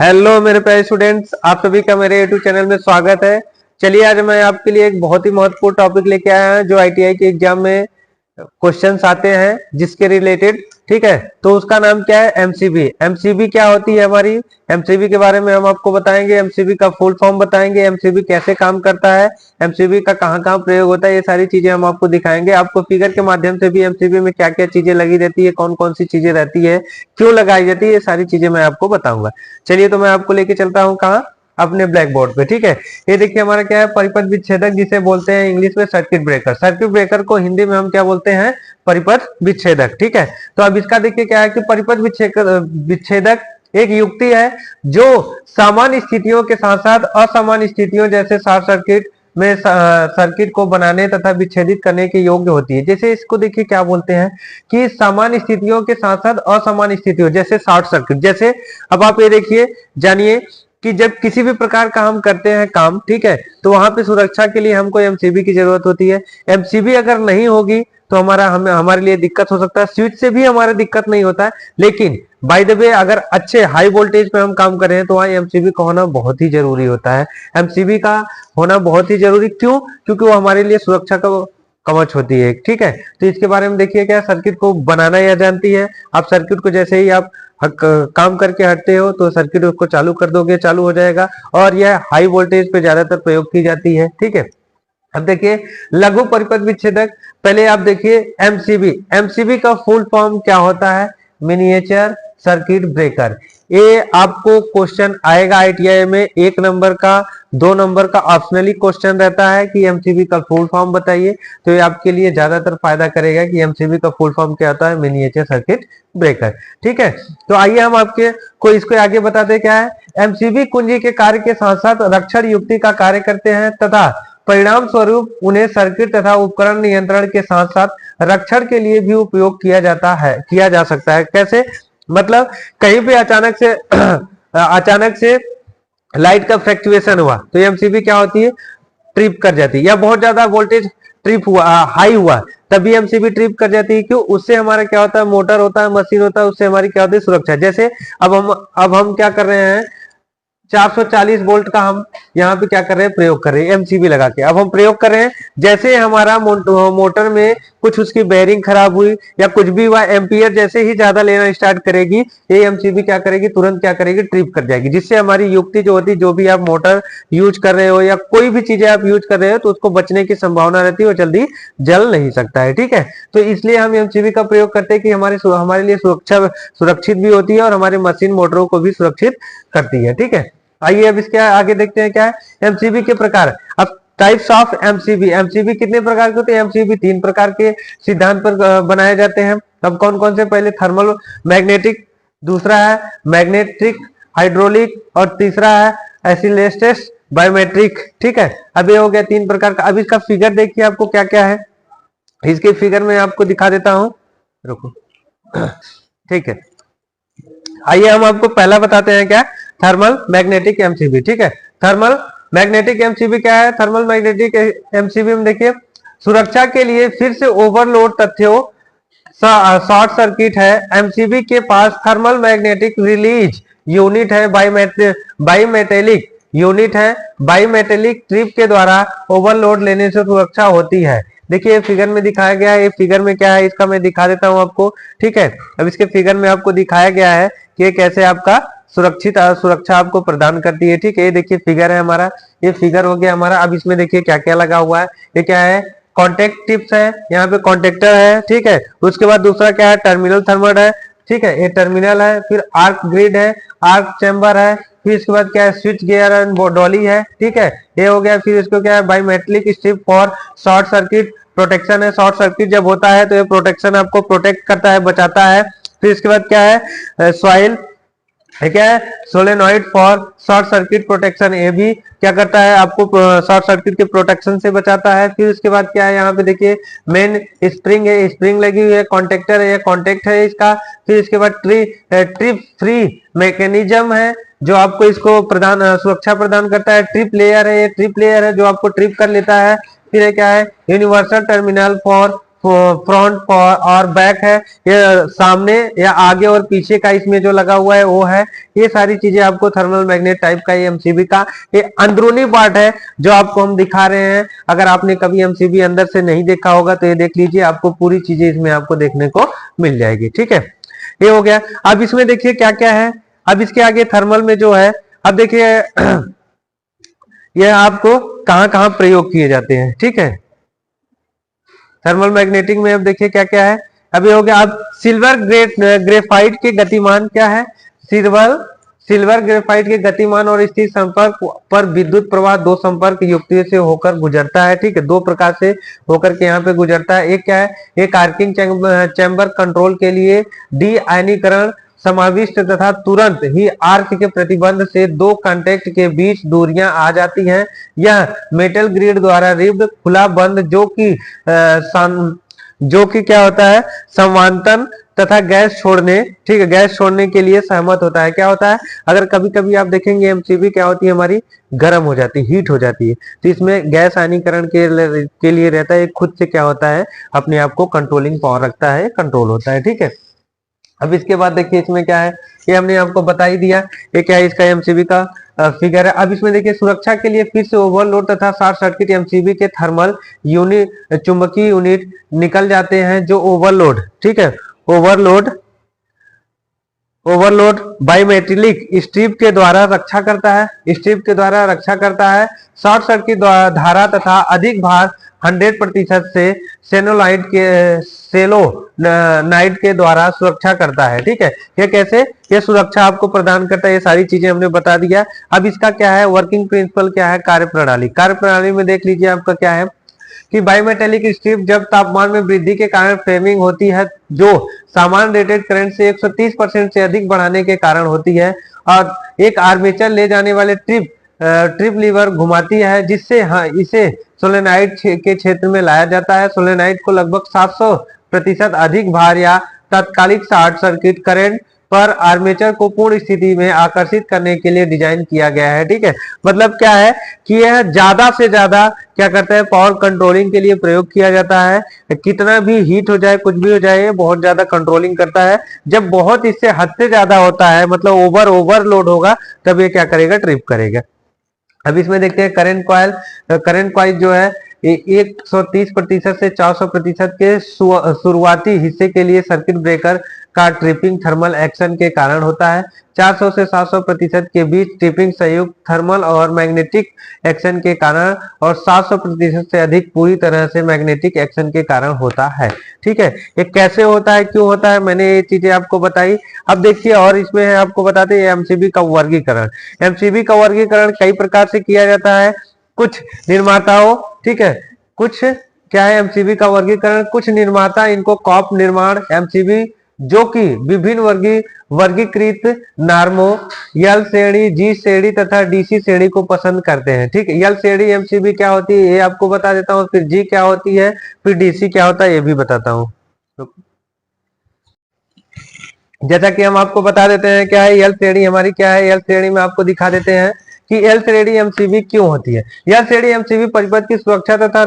Hello मेरे प्यारे students, आप सभी का मेरे यूट्यूब चैनल में स्वागत है। चलिए आज मैं आपके लिए एक बहुत ही महत्वपूर्ण टॉपिक लेके आया हूं जो आईटीआई के एग्जाम में क्वेश्चंस आते हैं जिसके रिलेटेड। ठीक है, तो उसका नाम क्या है? एमसीबी। एमसीबी क्या होती है हमारी? एमसीबी के बारे में हम आपको बताएंगे, एमसीबी का फुल फॉर्म बताएंगे, एमसीबी कैसे काम करता है, एमसीबी का कहाँ कहाँ प्रयोग होता है, ये सारी चीजें हम आपको दिखाएंगे। आपको फिगर के माध्यम से भी एमसीबी में क्या क्या चीजें लगी रहती है, कौन कौन सी चीजें रहती है, क्यों लगाई जाती है, ये सारी चीजें मैं आपको बताऊंगा। चलिए तो मैं आपको लेके चलता हूँ कहाँ? अपने ब्लैक बोर्ड पे। ठीक है, ये देखिए हमारा क्या है? परिपथ विच्छेदक, जिसे बोलते हैं इंग्लिश में सर्किट ब्रेकर। सर्किट ब्रेकर को हिंदी में हम क्या बोलते हैं? परिपथ विच्छेदक। ठीक है, तो अब इसका देखिए क्या है कि परिपथ विच्छेदक एक युक्ति है जो सामान्य स्थितियों के साथ साथ असामान्य स्थितियों जैसे शॉर्ट सर्किट में सर्किट को बनाने तथा विच्छेदित करने के योग्य होती है। जैसे इसको देखिए क्या बोलते हैं कि सामान्य स्थितियों के साथ साथ असामान्य स्थितियों जैसे शॉर्ट सर्किट। जैसे अब आप ये देखिए, जानिए कि जब किसी भी प्रकार का हम करते हैं काम, ठीक है, तो वहां पे सुरक्षा के लिए हमको एमसीबी की जरूरत होती है। एमसीबी अगर नहीं होगी तो हमारे लिए दिक्कत हो सकता है। स्विच से भी हमारे दिक्कत नहीं होता है, लेकिन बाय द वे अगर अच्छे हाई वोल्टेज पे हम काम कर रहे हैं तो वहां एमसीबी का होना बहुत ही जरूरी होता है। एमसीबी का होना बहुत ही जरूरी क्यों? क्योंकि वो हमारे लिए सुरक्षा का कवच होती है। ठीक है, तो इसके बारे में देखिए क्या, सर्किट को बनाना यह जानती है। आप सर्किट को जैसे ही आप काम करके हटते हो तो सर्किट उसको चालू कर दोगे, चालू हो जाएगा, और यह हाई वोल्टेज पे ज्यादातर प्रयोग की जाती है। ठीक है, अब देखिए लघु परिपथ विच्छेदक। पहले आप देखिए एमसीबी। एमसीबी का फुल फॉर्म क्या होता है? Miniature circuit breaker. ये आपको क्वेश्चन आएगा आईटीआई में, 1 नंबर का, 2 नंबर का ऑप्शनली क्वेश्चन रहता है कि एमसीबी का फुल फॉर्म बताइए। तो ये आपके लिए ज्यादातर फायदा करेगा कि एमसीबी का फुल फॉर्म क्या होता है? Miniature circuit breaker. ठीक है, तो आइए हम आपके को इसको आगे बताते क्या है। एमसीबी कुंजी के कार्य के साथ साथ रक्षण युक्ति का कार्य करते हैं तथा परिणाम स्वरूप उन्हें सर्किट तथा उपकरण नियंत्रण के साथ साथ रक्षण के लिए भी उपयोग किया जा सकता है। कैसे? मतलब कहीं पे अचानक से लाइट का फ्लक्चुएशन हुआ तो एमसीबी क्या होती है? ट्रिप कर जाती है। या बहुत ज्यादा वोल्टेज ट्रिप हुआ, हाई हुआ, तभी एमसीबी ट्रिप कर जाती है। क्यों? उससे हमारा क्या होता है? मोटर होता है, मशीन होता है, उससे हमारी क्या होती है? सुरक्षा। जैसे अब हम क्या कर रहे हैं? 440 वोल्ट का हम यहाँ पे क्या कर रहे हैं? प्रयोग कर रहे हैं एमसीबी लगा के। अब हम प्रयोग कर रहे हैं, जैसे हमारा मोटर में कुछ उसकी बेयरिंग खराब हुई या कुछ भी हुआ, एम्पियर जैसे ही ज्यादा लेना स्टार्ट करेगी, ये एमसीबी क्या करेगी? तुरंत क्या करेगी? ट्रिप कर जाएगी। जिससे हमारी युक्ति जो होती है, जो भी आप मोटर यूज कर रहे हो या कोई भी चीजें आप यूज कर रहे हो, तो उसको बचने की संभावना रहती है, वो जल्दी जल नहीं सकता है। ठीक है, तो इसलिए हम एमसीबी का प्रयोग करते हैं कि हमारे लिए सुरक्षित भी होती है और हमारे मशीन मोटरों को भी सुरक्षित करती है। ठीक है, आइए अब इसके आगे देखते हैं क्या है एमसीबी के प्रकार। अब टाइप्स ऑफ एमसीबी। एमसीबी कितने प्रकार के होते हैं? एमसीबी 3 प्रकार के सिद्धांत पर बनाए जाते हैं। अब कौन कौन से? पहले थर्मल मैग्नेटिक, दूसरा है मैग्नेटिक हाइड्रोलिक, और तीसरा है एसिलेस्टेस बायोमेट्रिक। ठीक है, अब ये हो गया 3 प्रकार का। अब इसका फिगर देखिए आपको क्या क्या है, इसके फिगर में आपको दिखा देता हूं, रुको। ठीक है, आइए हम आपको पहला बताते हैं क्या? Thermal magnetic MCB. ठीक है, थर्मल मैग्नेटिक एमसीबी क्या है? थर्मल मैग्नेटिक एमसीबी में देखिए, सुरक्षा के लिए फिर से ओवरलोड तथ्यों शॉर्ट सर्किट है। एमसीबी के पास थर्मल मैग्नेटिक रिलीज यूनिट है, बाईमेटेलिक यूनिट है। बाईमेटेलिक ट्रिप के द्वारा ओवरलोड लेने से सुरक्षा होती है। देखिए फिगर में दिखाया गया है, ये फिगर में क्या है इसका मैं दिखा देता हूं आपको। ठीक है, अब इसके फिगर में आपको दिखाया गया है कि कैसे आपका सुरक्षा आपको प्रदान करती है। ठीक है, ये देखिए फिगर है हमारा, ये फिगर हो गया हमारा। अब इसमें देखिए क्या क्या लगा हुआ है, ये क्या है? कॉन्टेक्ट टिप्स है, यहाँ पे कॉन्टेक्टर है। ठीक है, उसके बाद दूसरा क्या है? टर्मिनल थर्मल है। ठीक है, ये टर्मिनल है। फिर आर्क ग्रिड है, आर्क चैम्बर है। फिर इसके बाद क्या है? स्विच गियर एंड डॉली है। ठीक है, ये हो गया। फिर इसको क्या है? Biometric strip for short circuit protection है। शॉर्ट सर्किट जब होता है तो ये प्रोटेक्शन आपको प्रोटेक्ट करता है, बचाता है। फिर इसके बाद क्या है? सॉइल क्या है? Solenoid for short circuit protection. ये भी क्या करता है? आपको शॉर्ट सर्किट के प्रोटेक्शन से बचाता है। फिर उसके बाद क्या है? यहाँ पे देखिए मेन स्प्रिंग है, स्प्रिंग लगी हुई है, कॉन्टेक्टर है, कॉन्टेक्ट है इसका। फिर इसके बाद ट्रिप फ्री मैकेनिज्म है जो आपको इसको सुरक्षा प्रदान करता है। ट्रिप लेयर है, ये ट्रिप लेयर है जो आपको ट्रिप कर लेता है। फिर क्या है? यूनिवर्सल टर्मिनल फॉर फ्रंट और बैक है, ये सामने या आगे और पीछे का इसमें जो लगा हुआ है वो है। ये सारी चीजें आपको थर्मल मैग्नेट टाइप का ये एमसीबी का ये अंदरूनी पार्ट है जो आपको हम दिखा रहे हैं। अगर आपने कभी एमसीबी अंदर से नहीं देखा होगा तो ये देख लीजिए, आपको पूरी चीजें इसमें आपको देखने को मिल जाएगी। ठीक है, ये हो गया। अब इसमें देखिए क्या क्या है। अब इसके आगे थर्मल में जो है, अब देखिए यह आपको कहां कहां प्रयोग किए जाते हैं। ठीक है, थर्मल मैग्नेटिक में अब देखिए क्या क्या है। अभी हो गया। अब सिल्वर ग्रेफाइट के गतिमान क्या है। सिल्वर ग्रेफाइट के गतिमान और स्थिर संपर्क पर विद्युत प्रवाह दो संपर्क युक्तियों से होकर गुजरता है। ठीक है, दो प्रकार से होकर के यहाँ पे गुजरता है। एक क्या है, एक आर्किंग चैम्बर कंट्रोल के लिए डी आयनीकरण समाविष्ट तथा तुरंत ही आर्क के प्रतिबंध से दो कांटेक्ट के बीच दूरियां आ जाती हैं। यह मेटल ग्रिड द्वारा रिब्ड खुला बंद जो कि क्या होता है, संवातन तथा गैस छोड़ने, ठीक है, गैस छोड़ने के लिए सहमत होता है। क्या होता है, अगर कभी कभी आप देखेंगे एमसीबी क्या होती है, हमारी गर्म हो जाती है, हीट हो जाती है, तो इसमें गैस आयनीकरण के लिए रहता है, खुद से क्या होता है, अपने आप को कंट्रोलिंग पावर रखता है, कंट्रोल होता है। ठीक है, अब इसके बाद देखिए इसमें क्या है, ये हमने आपको बता ही दिया, ये क्या है, इसका एमसीबी का फिगर है। अब इसमें देखिए सुरक्षा के लिए फिर से ओवरलोड तथा शॉर्ट सर्किट एमसीबी के थर्मल यूनिट चुंबकीय यूनिट निकल जाते हैं जो ओवरलोड, ठीक है, ओवरलोड बायोमेट्रिक स्ट्रिप के द्वारा रक्षा करता है। शॉर्ट सर्किट धारा तथा अधिक भार 100% से सेलोनाइट के द्वारा सुरक्षा करता है। ठीक है, ये कैसे, ये सुरक्षा आपको प्रदान करता है, ये सारी चीजें हमने बता दिया। अब इसका क्या है, वर्किंग प्रिंसिपल क्या है, कार्यप्रणाली में देख लीजिए आपका क्या है कि बायोमेटेलिक स्ट्रिप जब तापमान में वृद्धि के कारण फ्रेमिंग होती है जो सामान्य रेटेड करंट से 130% से अधिक बढ़ाने के कारण होती है, और एक आर्मेचर ले जाने वाले ट्रिप लीवर घुमाती है जिससे इसे सोलेनाइड के क्षेत्र में लाया जाता है। सोलेनाइड को लगभग 700% अधिक भार या तात्कालिक शॉर्ट सर्किट करंट पर आर्मेचर को पूर्ण स्थिति में आकर्षित करने के लिए डिजाइन किया गया है। ठीक है, मतलब क्या है कि यह ज्यादा से ज्यादा क्या करता है, पावर कंट्रोलिंग के लिए प्रयोग किया जाता है। कितना भी हीट हो जाए, कुछ भी हो जाए, बहुत ज्यादा कंट्रोलिंग करता है। जब बहुत इससे हद से ज्यादा होता है, मतलब ओवरलोड होगा, तब ये क्या करेगा, ट्रिप करेगा। अब इसमें देखते हैं करंट कॉइल जो है 130% से 400% के शुरुआती हिस्से के लिए सर्किट ब्रेकर का ट्रिपिंग थर्मल एक्शन के कारण होता है। 400 से 700% के बीच ट्रिपिंग संयुक्त थर्मल और मैग्नेटिक एक्शन के कारण, और 700% से अधिक पूरी तरह से मैग्नेटिक एक्शन के कारण होता है। ठीक है, ये कैसे होता है, क्यों होता है, मैंने ये चीजें आपको बताई। अब देखिए, और इसमें है आपको बताते हैं एमसीबी का वर्गीकरण। एमसीबी का वर्गीकरण कई प्रकार से किया जाता है। कुछ निर्माताओं, ठीक है, कुछ क्या है एमसीबी का वर्गीकरण, कुछ निर्माता इनको कॉप निर्माण एमसीबी जो कि विभिन्न वर्गीकृत नार्मो, एल श्रेणी, जी श्रेणी तथा डीसी श्रेणी को पसंद करते हैं। ठीक है, एल श्रेणी एमसीबी क्या होती है ये आपको बता देता हूँ, फिर जी क्या होती है, फिर डीसी क्या होता है ये भी बताता हूँ। जैसा कि हम आपको बता देते हैं क्या है एल श्रेणी हमारी, क्या है एल श्रेणी में आपको दिखा देते हैं कि एल श्रेणी एमसीबी क्यों होती है। एल श्रेणी एमसीबी परिपथ की सुरक्षा तथा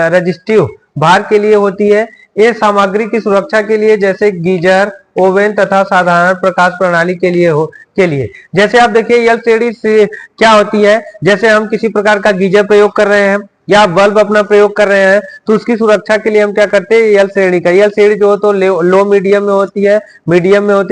रजिस्टिव भार के लिए होती है। ये सामग्री की सुरक्षा के लिए जैसे गीजर, ओवन तथा साधारण प्रकाश प्रणाली के लिए जैसे आप देखिए एल श्रेणी से क्या होती है, जैसे हम किसी प्रकार का गीजर प्रयोग कर रहे हैं या बल्ब अपना प्रयोग कर रहे हैं, तो उसकी सुरक्षा के लिए हम क्या करते हैं, एल श्रेणी का, एल श्रेणी जो हो तो लो मीडियम में होती है,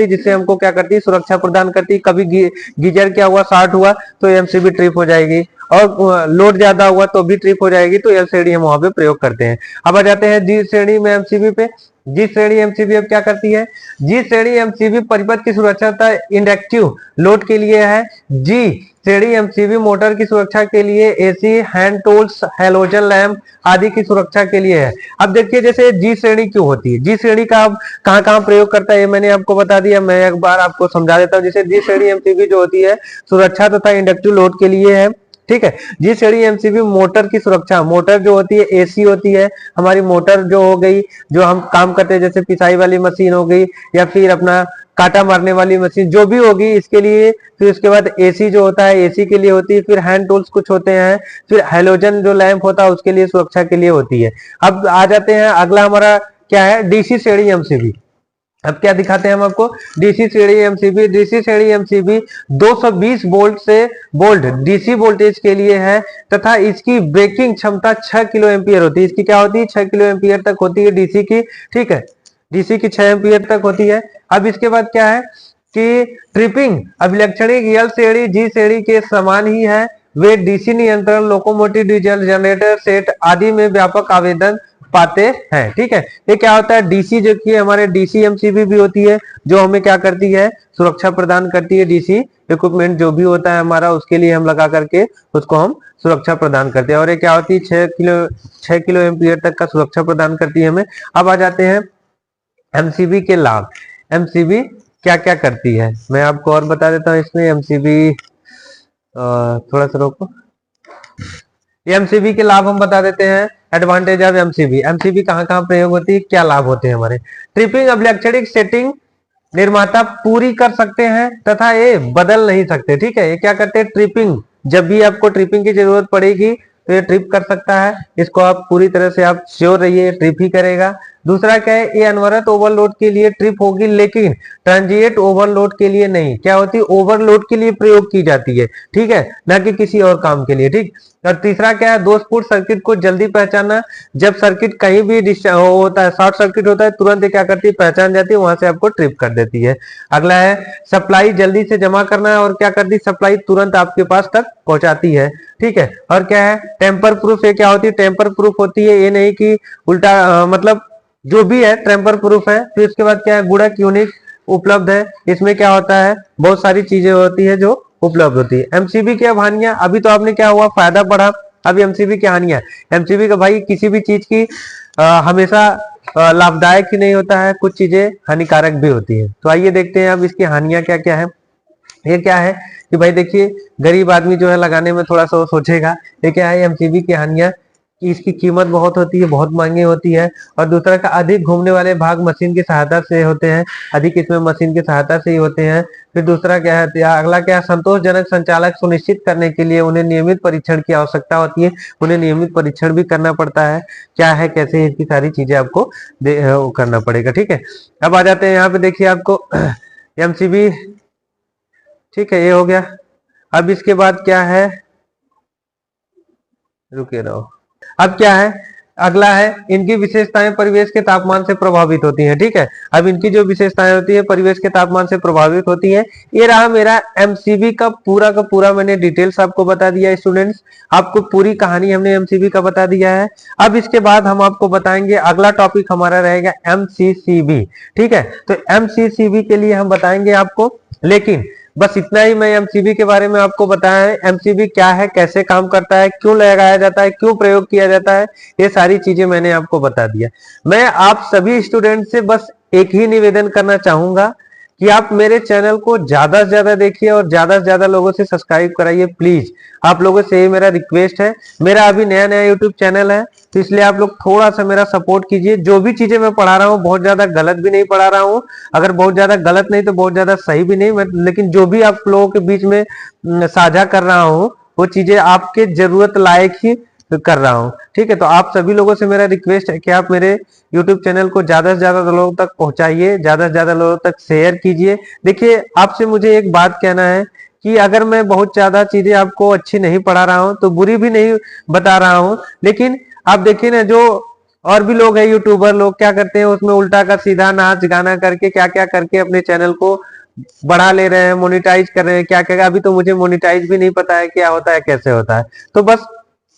जिससे हमको क्या करती है, सुरक्षा प्रदान करती है। कभी गीजर क्या हुआ, शॉर्ट हुआ तो एमसीबी ट्रिप हो जाएगी, और लोड ज्यादा हुआ तो भी ट्रिप हो जाएगी, तो एल श्रेणी हम वहां पे प्रयोग करते हैं। अब आ जाते हैं जी श्रेणी में एमसीबी पे। जी श्रेणी एमसीबी अब क्या करती है, जी श्रेणी एमसीबी परिपथ की सुरक्षा इंडक्टिव लोड के लिए है। जी श्रेणी एमसीबी मोटर की सुरक्षा के लिए, AC hand tools, halogen lamp आदि की सुरक्षा के लिए है। अब देखिए जैसे जी श्रेणी क्यों होती है, जी श्रेणी का अब कहाँ प्रयोग करता है ये मैंने आपको बता दिया, मैं एक बार आपको समझा देता हूँ। जैसे जी श्रेणी एमसीबी जो होती है सुरक्षा तथा इंडक्टिव लोड के लिए है। ठीक है। जी श्रेणी एमसीबी मोटर की सुरक्षा, मोटर जो होती है एसी होती है, हमारी मोटर जो हो गई, जो हम काम करते हैं जैसे पिसाई वाली मशीन हो गई या फिर अपना काटा मारने वाली मशीन जो भी होगी इसके लिए। फिर उसके बाद एसी जो होता है एसी के लिए होती है। फिर हैंड टूल्स कुछ होते हैं। फिर हेलोजन जो लैंप होता है उसके लिए सुरक्षा के लिए होती है। अब आ जाते हैं अगला हमारा क्या है, डीसी श्रेणी एमसीबी। अब क्या दिखाते हैं हम आपको, डीसी श्रेणी एमसीबी। डीसी श्रेणी एमसीबी 220 वोल्ट से वोल्ट डीसी वोल्टेज के लिए है तथा इसकी ब्रेकिंग क्षमता 6 किलो एम्पियर होती है। इसकी क्या होती है, 6 किलो एम्पियर तक होती है डीसी की, ठीक है। डीसी की 6 एम्पियर तक होती है। अब इसके बाद क्या है कि ट्रिपिंग अभिलक्षणिक एल श्रेणी जी श्रेणी के समान ही है। वे डीसी नियंत्रण, लोकोमोटिव, डीजल जनरेटर सेट आदि में व्यापक आवेदन पाते हैं, ठीक है। ये क्या होता है, डीसी जो कि हमारे डीसी एमसीबी भी होती है जो हमें क्या करती है, सुरक्षा प्रदान करती है। डीसी इक्विपमेंट जो भी होता है हमारा उसके लिए हम लगा करके उसको हम सुरक्षा प्रदान करते हैं। और ये क्या होती है, 6 किलो एम्पियर तक का सुरक्षा प्रदान करती है हमें। अब आ जाते हैं एमसीबी के लाभ। एमसीबी क्या क्या करती है मैं आपको और बता देता हूँ इसमें। एमसीबी थोड़ा सा रोको, एमसीबी के लाभ हम बता देते हैं। एडवांटेज ऑफ एमसीबी, एमसीबी कहाँ कहाँ प्रयोग होती है, क्या लाभ होते हैं हमारे। ट्रिपिंग अभिलक्षणिक सेटिंग निर्माता पूरी कर सकते हैं तथा ये बदल नहीं सकते, ठीक है। ये क्या करते हैं, ट्रिपिंग, जब भी आपको ट्रिपिंग की जरूरत पड़ेगी तो ये ट्रिप कर सकता है। इसको आप पूरी तरह से आप श्योर रहिए ट्रिप ही करेगा। दूसरा क्या है, ये अनवरत ओवरलोड के लिए ट्रिप होगी लेकिन ट्रांजिएंट ओवरलोड के लिए नहीं। क्या होती है, ओवरलोड के लिए प्रयोग की जाती है, ठीक है, ना कि किसी और काम के लिए, ठीक। और तीसरा क्या है, दोषपूर्ण सर्किट को जल्दी पहचानना। जब सर्किट कहीं भी होता है, शॉर्ट सर्किट होता है, तुरंत क्या करती है, पहचान जाती है, वहां से आपको ट्रिप कर देती है। अगला है सप्लाई जल्दी से जमा करना और क्या करती है, सप्लाई तुरंत आपके पास तक पहुंचाती है, ठीक है। और क्या है, टेम्पर प्रूफ। ये क्या होती है, टेम्पर प्रूफ होती है, ये नहीं कि उल्टा मतलब जो भी है टेम्पर प्रूफ है। फिर उसके बाद क्या है, गुणक यूनिक उपलब्ध है। इसमें क्या होता है, बहुत सारी चीजें होती है जो उपलब्ध होती है। एमसीबी की हानियां, अभी तो आपने क्या हुआ, फायदा पढ़ा, अभी एमसीबी की हानियां। एमसीबी का भाई किसी भी चीज की हमेशा लाभदायक ही नहीं होता है, कुछ चीजें हानिकारक भी होती है। तो आइए देखते हैं अब इसकी हानियां क्या क्या है। ये क्या है कि भाई देखिए, गरीब आदमी जो है लगाने में थोड़ा सा सोचेगा। ये क्या है, एमसीबी की हानियां कि इसकी कीमत बहुत होती है, बहुत महंगी होती है। और दूसरा का अधिक घूमने वाले भाग मशीन की सहायता से होते हैं, अधिक इसमें मशीन की सहायता से ही होते हैं। फिर दूसरा क्या है, अगला क्या है, संतोषजनक संचालक सुनिश्चित करने के लिए उन्हें नियमित परीक्षण की आवश्यकता होती है। उन्हें नियमित परीक्षण भी करना पड़ता है, क्या है कैसे, इसकी सारी चीजें आपको करना पड़ेगा, ठीक है। अब आ जाते हैं यहाँ पे, देखिए आपको एमसीबी, ठीक है, ये हो गया। अब इसके बाद क्या है, रुके रहो, अब क्या है, अगला है इनकी विशेषताएं परिवेश के तापमान से प्रभावित होती हैं, ठीक है। अब इनकी जो विशेषताएं होती है परिवेश के तापमान से प्रभावित होती हैं। ये रहा मेरा एमसीबी का पूरा मैंने डिटेल्स आपको बता दिया है स्टूडेंट्स, आपको पूरी कहानी हमने एमसीबी का बता दिया है। अब इसके बाद हम आपको बताएंगे, अगला टॉपिक हमारा रहेगा एमसीसीबी, ठीक है। तो एमसीसीबी के लिए हम बताएंगे आपको, लेकिन बस इतना ही मैं एमसीबी के बारे में आपको बताया है। एमसीबी क्या है, कैसे काम करता है, क्यों लगाया जाता है, क्यों प्रयोग किया जाता है, ये सारी चीजें मैंने आपको बता दिया। मैं आप सभी स्टूडेंट से बस एक ही निवेदन करना चाहूंगा कि आप मेरे चैनल को ज्यादा से ज्यादा देखिए और ज्यादा से ज्यादा लोगों से सब्सक्राइब कराइए प्लीज। आप लोगों से ये मेरा रिक्वेस्ट है। मेरा अभी नया नया यूट्यूब चैनल है तो इसलिए आप लोग थोड़ा सा मेरा सपोर्ट कीजिए। जो भी चीजें मैं पढ़ा रहा हूँ बहुत ज्यादा गलत भी नहीं पढ़ा रहा हूँ, अगर बहुत ज्यादा गलत नहीं तो बहुत ज्यादा सही भी नहीं, लेकिन जो भी आप लोगों के बीच में साझा कर रहा हूँ वो चीजें आपके जरूरत लायक ही कर रहा हूं, ठीक है। तो आप सभी लोगों से मेरा रिक्वेस्ट है कि आप मेरे YouTube चैनल को ज्यादा से ज्यादा लोगों तक पहुंचाइए, ज्यादा से ज्यादा लोगों तक शेयर कीजिए। देखिए आपसे मुझे एक बात कहना है कि अगर मैं बहुत ज्यादा चीजें आपको अच्छी नहीं पढ़ा रहा हूं तो बुरी भी नहीं बता रहा हूं, लेकिन आप देखिए ना, जो और भी लोग हैं यूट्यूबर लोग क्या करते हैं, उसमें उल्टा का सीधा नाच गाना करके क्या क्या करके अपने चैनल को बढ़ा ले रहे हैं, मोनिटाइज कर रहे हैं, क्या क्या। अभी तो मुझे मोनिटाइज भी नहीं पता है क्या होता है, कैसे होता है। तो बस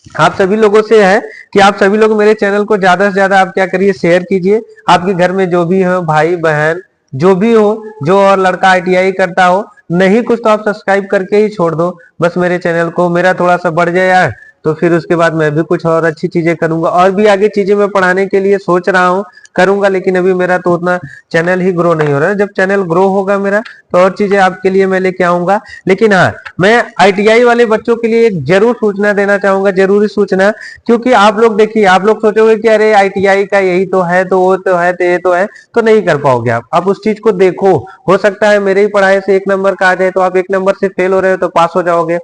आप सभी लोगों से है कि आप सभी लोग मेरे चैनल को ज्यादा से ज्यादा आप क्या करिए, शेयर कीजिए। आपके घर में जो भी हो, भाई बहन जो भी हो, जो और लड़का आईटीआई करता हो, नहीं कुछ तो आप सब्सक्राइब करके ही छोड़ दो बस मेरे चैनल को। मेरा थोड़ा सा बढ़ जाए यार तो फिर उसके बाद मैं भी कुछ और अच्छी चीजें करूंगा, और भी आगे चीजें मैं पढ़ाने के लिए सोच रहा हूँ, करूंगा। लेकिन अभी मेरा तो उतना चैनल ही ग्रो नहीं हो रहा है। जब चैनल ग्रो होगा मेरा तो और चीजें आपके लिए मैं लेके आऊंगा। लेकिन हाँ, मैं आईटीआई वाले बच्चों के लिए एक जरूर सूचना देना चाहूंगा, जरूरी सूचना। क्योंकि आप लोग देखिए, आप लोग सोचोगे कि अरे आईटीआई का यही तो है, तो वो तो है, तो ये तो है, तो नहीं कर पाओगे आप उस चीज को देखो। हो सकता है मेरे ही पढ़ाई से 1 नंबर का आ जाए, तो आप 1 नंबर से फेल हो रहे हो तो पास हो जाओगे।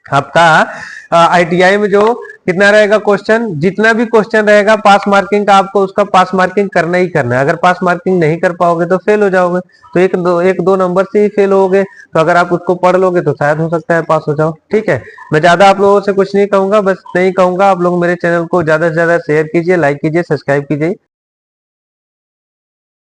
आपका आईटीआई में जो कितना रहेगा क्वेश्चन, जितना भी क्वेश्चन रहेगा पास मार्किंग का, आपको उसका पास मार्किंग करना ही करना है। अगर पास मार्किंग नहीं कर पाओगे तो फेल हो जाओगे, तो एक दो नंबर से ही फेल होगे। तो अगर आप उसको पढ़ लोगे तो शायद हो सकता है पास हो जाओ। ठीक है, मैं ज्यादा आप लोगों से कुछ नहीं कहूंगा, बस नहीं कहूंगा आप लोग मेरे चैनल को ज्यादा से ज्यादा शेयर कीजिए, लाइक कीजिए, सब्सक्राइब कीजिए।